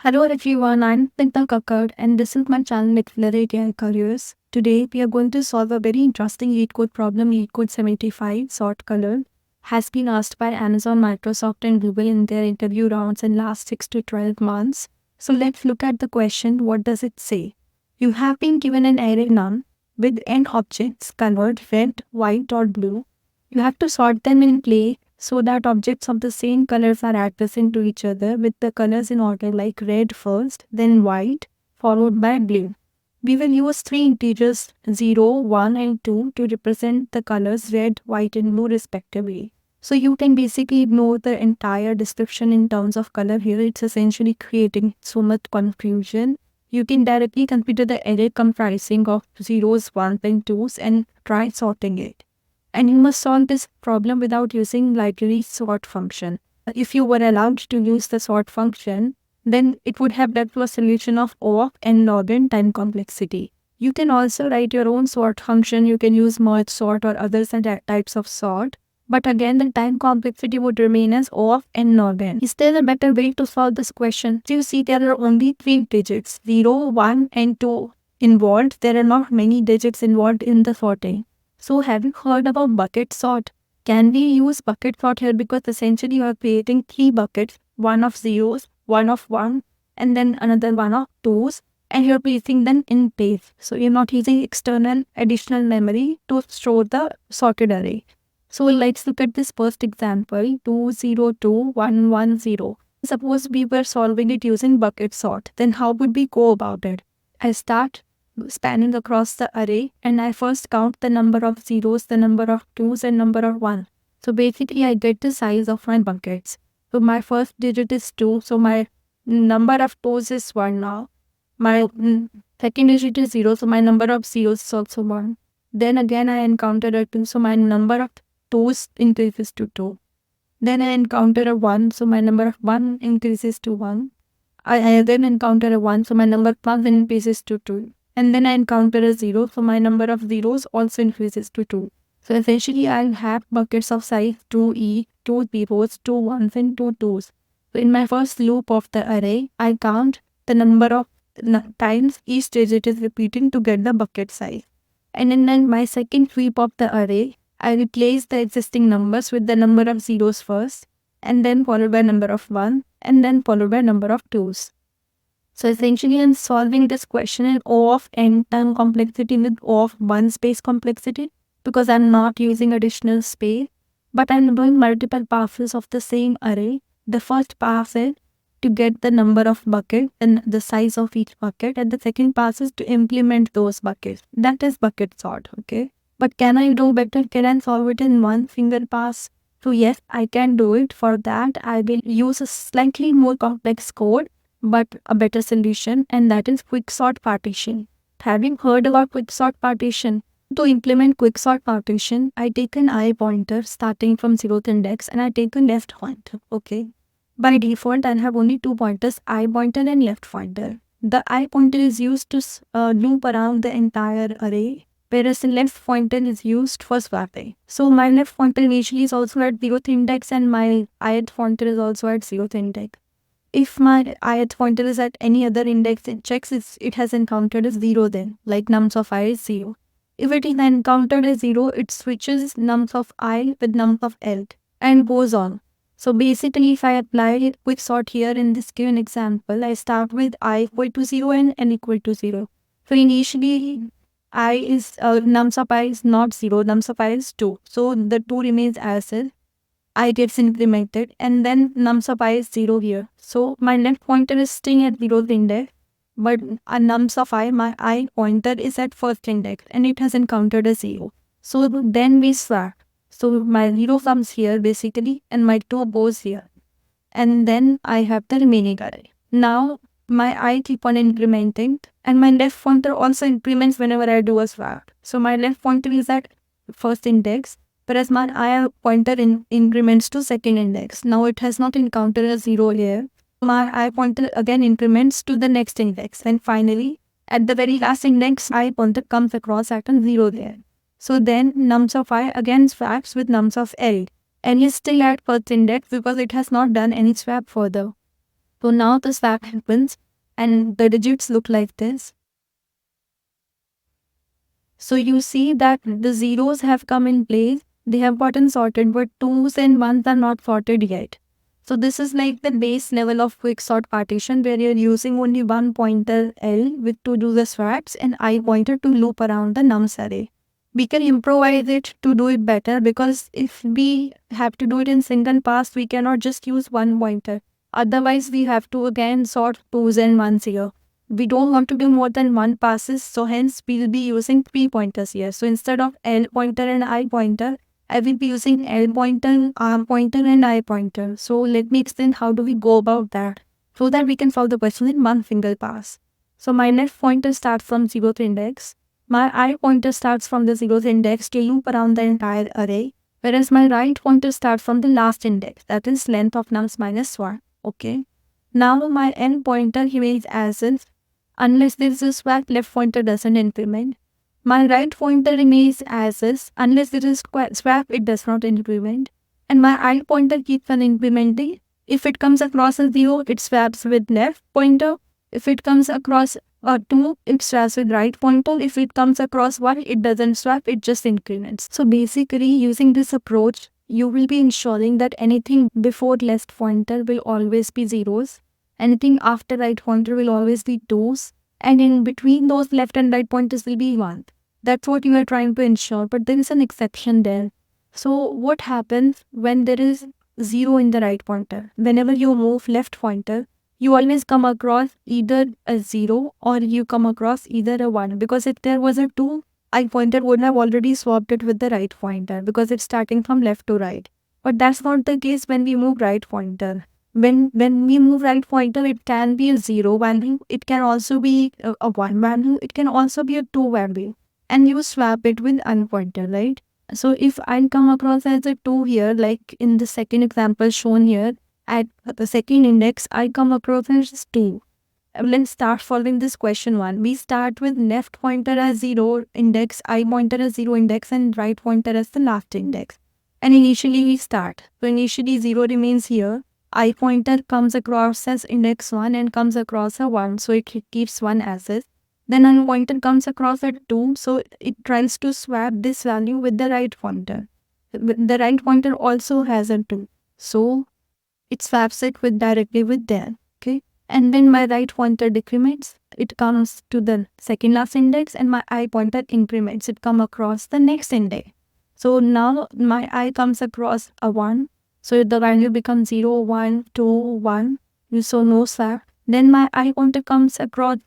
Hello everyone, I'm Snigdha Kakkad and this is my channel Accelerate AI Careers. Today we are going to solve a very interesting LeetCode problem. LeetCode 75 sort color has been asked by Amazon, Microsoft and Google in their interview rounds in last 6 to 12 months. So let's look at the question. What does it say? You have been given an array none with n objects colored red, white or blue. You have to sort them in play so that objects of the same colors are adjacent to each other with the colors in order like red first, then white, followed by blue. We will use three integers 0, 1 and 2 to represent the colors red, white and blue respectively. So you can basically ignore the entire description in terms of color here. It's essentially creating so much confusion. You can directly consider the array comprising of zeros, ones and twos and try sorting it. And you must solve this problem without using library sort function. If you were allowed to use the sort function, then it would have led to a solution of O of n log n time complexity. You can also write your own sort function. You can use merge sort or other types of sort. But again, the time complexity would remain as O of n log n. Is there a better way to solve this question? You see, there are only three digits, 0, 1 and 2 involved. There are not many digits involved in the sorting. So have you heard about bucket sort? Can we use bucket sort here? Because essentially you are creating three buckets, one of zeros, one of one, and then another one of twos, and you're placing them in place. So you're not using external additional memory to store the sorted array. So let's look at this first example, 202110. Suppose we were solving it using bucket sort. Then how would we go about it? I start spanning across the array and I first count the number of zeros, the number of twos and number of one. So basically I get the size of my buckets. So my first digit is 2, so my number of twos is 1 now. My second digit is 0, so my number of zeros is also 1. Then again I encounter a 2, so my number of twos increases to 2. Then I encounter a 1, so my number of 1 increases to 1. I again encounter a 1, so my number of 1 increases to 2. And then I encounter a 0, so my number of zeros also increases to 2. So essentially I'll have buckets of size 2e, 2 zeros, 2 ones and 2 twos. So in my first loop of the array, I count the number of times each digit is repeating to get the bucket size. And in my second sweep of the array, I replace the existing numbers with the number of zeros first, and then followed by number of 1, and then followed by number of twos. So essentially I'm solving this question in O of n time complexity with O of 1 space complexity because I'm not using additional space, but I'm doing multiple passes of the same array. The first pass is to get the number of buckets and the size of each bucket, and the second pass is to implement those buckets. That is bucket sort, okay? But can I do better? Can I solve it in one single pass? So yes, I can do it. For that, I will use a slightly more complex code, but a better solution, and that is quicksort partition. Having heard about quicksort partition, to implement quicksort partition, I take an I pointer starting from 0th index and I take a left pointer, okay? By default, I have only two pointers, I pointer and left pointer. The I pointer is used to loop around the entire array, whereas the left pointer is used for swapping. So my left pointer initially is also at 0th index and my ith pointer is also at 0th index. If my ith pointer is at any other index, it checks if it has encountered a 0 then, like nums of I is 0. If it is encountered a 0, it switches nums of I with nums of L and goes on. So basically, if I apply quicksort here in this given example, I start with I equal to 0 and N equal to 0. So initially, I is nums of I is not 0, nums of I is 2. So the 2 remains as is. I gets incremented and then nums of I is 0 here. So my left pointer is staying at 0th index, but nums of I, my I pointer is at first index and it has encountered a 0. So then we swap. So my 0 comes here basically and my 2 goes here. And then I have the remaining array. Now my I keep on incrementing and my left pointer also increments whenever I do a swap. So my left pointer is at first index, whereas my I pointer increments to second index. Now it has not encountered a 0 here. My I pointer again increments to the next index. And finally, at the very last index, I pointer comes across at a 0 there. So then nums of I again swaps with nums of L. And is still at first index because it has not done any swap further. So now the swap happens and the digits look like this. So you see that the zeros have come in place, they have gotten sorted, but 2s and 1s are not sorted yet. So this is like the base level of quicksort partition where you're using only one pointer L with to do the swaps and I pointer to loop around the nums array. We can improvise it to do it better, because if we have to do it in single pass, we cannot just use one pointer. Otherwise, we have to again sort 2s and 1s here. We don't want to do more than one passes, so hence we'll be using 3 pointers here. So instead of L pointer and I pointer, I will be using L pointer, R pointer and I pointer. So let me explain how do we go about that, so that we can solve the question in one single pass. So my left pointer starts from 0th index. My I pointer starts from the 0th index to loop around the entire array. Whereas my right pointer starts from the last index, that is length of nums minus 1. Okay. Now my N pointer remains as is. Unless there is a swap, left pointer doesn't increment. My right pointer remains as is. Unless there is swap, it does not increment. And my I pointer keeps on incrementing. If it comes across a 0, it swaps with left pointer. If it comes across a 2, it swaps with right pointer. If it comes across 1, it doesn't swap, it just increments. So basically, using this approach, you will be ensuring that anything before left pointer will always be zeros. Anything after right pointer will always be 2s, and in between those left and right pointers will be 1. That's what you are trying to ensure, but there is an exception there. So what happens when there is 0 in the right pointer? Whenever you move left pointer, you always come across either a 0 or you come across either a 1, because if there was a 2, I pointer would have already swapped it with the right pointer because it's starting from left to right. But that's not the case when we move right pointer. When we move right pointer, it can be a 0 value, it can also be a 1 value, it can also be a 2 value, and you swap it with unpointer, right? So if I come across as a 2 here, like in the second example shown here, at the second index, I come across as 2. Let's start following this question 1. We start with left pointer as 0 index, I pointer as 0 index, and right pointer as the last index. And initially we start. So initially 0 remains here. I pointer comes across as index 1 and comes across a 1, so it keeps 1 as is. Then I pointer comes across at 2, so it tries to swap this value with the right pointer. The right pointer also has a 2, so it swaps it with directly with there. Okay. And when my right pointer decrements, it comes to the second last index, and my I pointer increments, it come across the next index. So now my I comes across a 1. So the value becomes 0, 1, 2, 1. So no swap. Then my I pointer comes across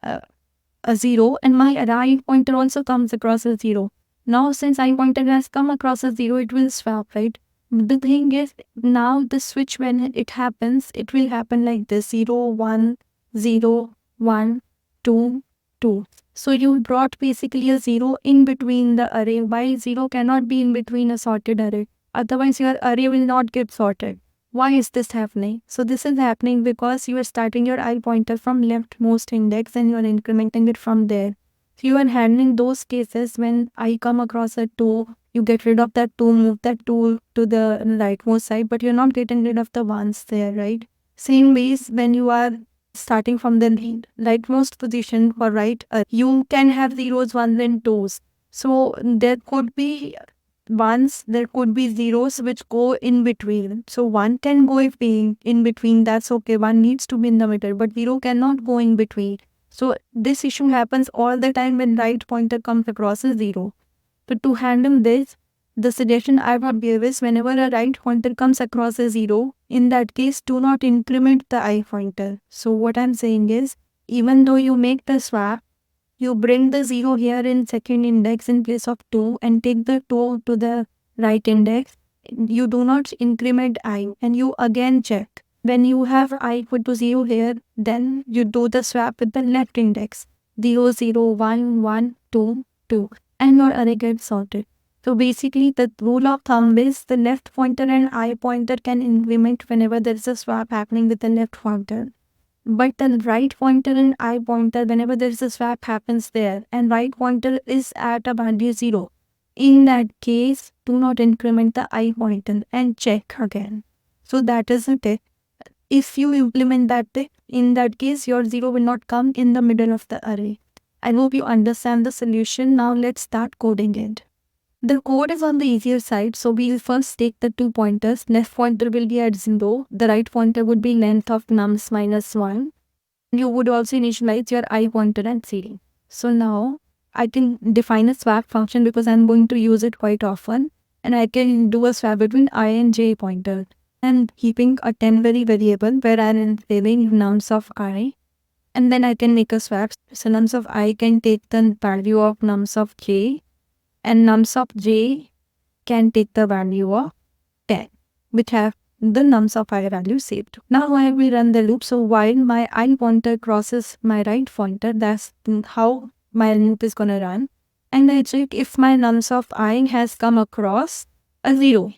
a 0, and my right pointer also comes across a 0. Now since I pointer has come across a 0, it will swap, right? The thing is, now the switch, when it happens, it will happen like this: 0, 1, 0, 1, 2, 2. So you brought basically a 0 in between the array. Why 0 cannot be in between a sorted array? Otherwise your array will not get sorted. Why is this happening? So this is happening because you are starting your I pointer from leftmost index and you are incrementing it from there. So you are handling those cases when I come across a 2, you get rid of that 2, move that 2 to the rightmost side, but you're not getting rid of the 1s there, right? Same ways, when you are starting from the rightmost position for right, you can have zeros, 1s and 2s. So there could be 1s, there could be 0s which go in between. So 1 can go in between, that's okay. 1 needs to be in the middle, but 0 cannot go in between. So this issue happens all the time when right pointer comes across a 0. So to handle this, the suggestion I would give is, whenever a right pointer comes across a 0, in that case, do not increment the I pointer. So what I'm saying is, even though you make the swap, you bring the 0 here in second index in place of 2 and take the 2 to the right index. You do not increment I, and you again check. When you have I equal to 0 here, then you do the swap with the left index. 0, 0, 1, 1, 2, 2. And your array gets sorted. So basically the rule of thumb is, the left pointer and I pointer can increment whenever there is a swap happening with the left pointer. But the right pointer and I pointer, whenever there is a swap happens there and right pointer is at a value 0, in that case, do not increment the I pointer and check again. So that is it. If you implement that, in that case, your 0 will not come in the middle of the array. I hope you understand the solution. Now let's start coding it. The code is on the easier side, so we'll first take the 2 pointers. Left pointer will be at 0. The right pointer would be length of nums minus 1. You would also initialize your I pointer and 0. So now I can define a swap function because I'm going to use it quite often. And I can do a swap between I and j pointer. And keeping a temporary variable where I'm saving nums of I. And then I can make a swap. So nums of I can take the value of nums of j. And nums of j can take the value of 10, which have the nums of I value saved. Now I will run the loop. So while my I pointer crosses my right pointer, that's how my loop is gonna run. And I check if my nums of I has come across a 0.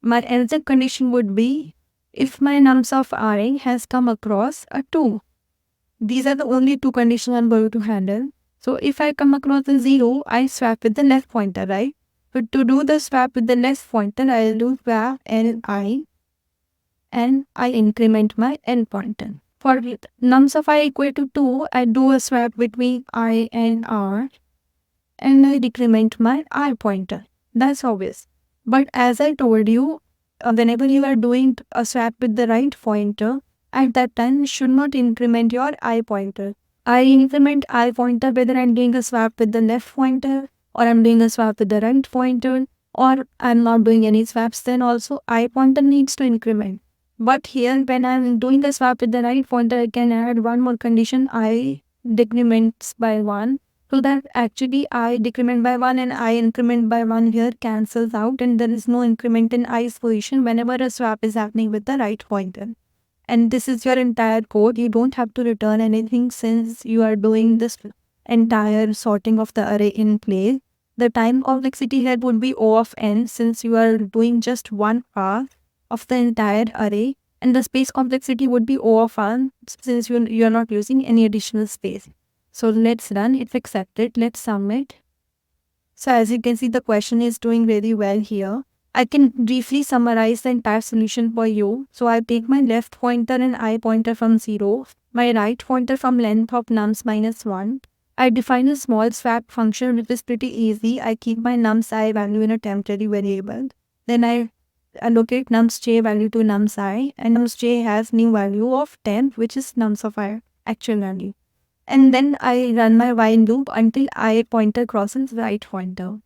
My else condition would be if my nums of I has come across a 2. These are the only two conditions I'm going to handle. So if I come across a 0, I swap with the left pointer, right? But to do the swap with the left pointer, I'll do swap li and I increment my n pointer. For nums of I equal to 2, I do a swap between I and r and I decrement my I pointer. That's obvious. But as I told you, whenever you are doing a swap with the right pointer, at that time you should not increment your I pointer. I increment I pointer whether I'm doing a swap with the left pointer or I'm doing a swap with the right pointer or I'm not doing any swaps, then also I pointer needs to increment. But here when I'm doing the swap with the right pointer, I can add one more condition, I decrements by 1. So that actually I decrement by 1 and I increment by 1 here cancels out and there is no increment in I's position whenever a swap is happening with the right pointer. And this is your entire code. You don't have to return anything since you are doing this entire sorting of the array in place. The time complexity here would be O of n since you are doing just one part of the entire array. And the space complexity would be O of n since you are not using any additional space. So let's run. It's accepted. Let's submit. So as you can see, the question is doing really well here. I can briefly summarize the entire solution for you. So I take my left pointer and I pointer from 0, my right pointer from length of nums minus 1. I define a small swap function which is pretty easy. I keep my nums I value in a temporary variable. Then I allocate nums j value to nums I and nums j has new value of 10 which is nums of I actual value. And then I run my while loop until I pointer crosses right pointer.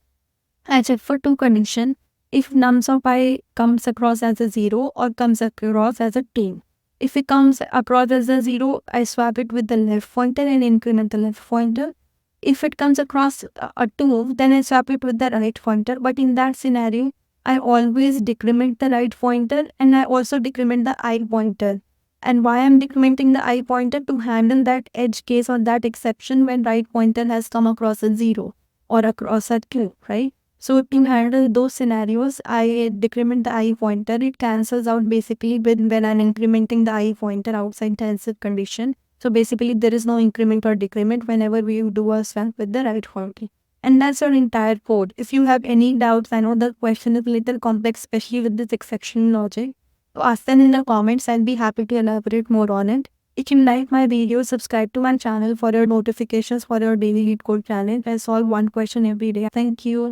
I check for two conditions. If nums of I comes across as a 0 or comes across as a 2. If it comes across as a 0, I swap it with the left pointer and increment the left pointer. If it comes across a 2, then I swap it with the right pointer. But in that scenario, I always decrement the right pointer and I also decrement the I pointer. And why I'm decrementing the I pointer? To handle that edge case or that exception when right pointer has come across a 0 or across a 2, right? So to handle those scenarios, I decrement the I pointer. It cancels out basically when I'm incrementing the I pointer outside the else condition. So basically there is no increment or decrement whenever we do a swap with the right pointer. And that's our entire code. If you have any doubts, I know the question is a little complex, especially with this exception logic. So ask them in the comments. I'll be happy to elaborate more on it. If you like my video, subscribe to my channel for your notifications for your daily LeetCode challenge. I solve one question every day. Thank you.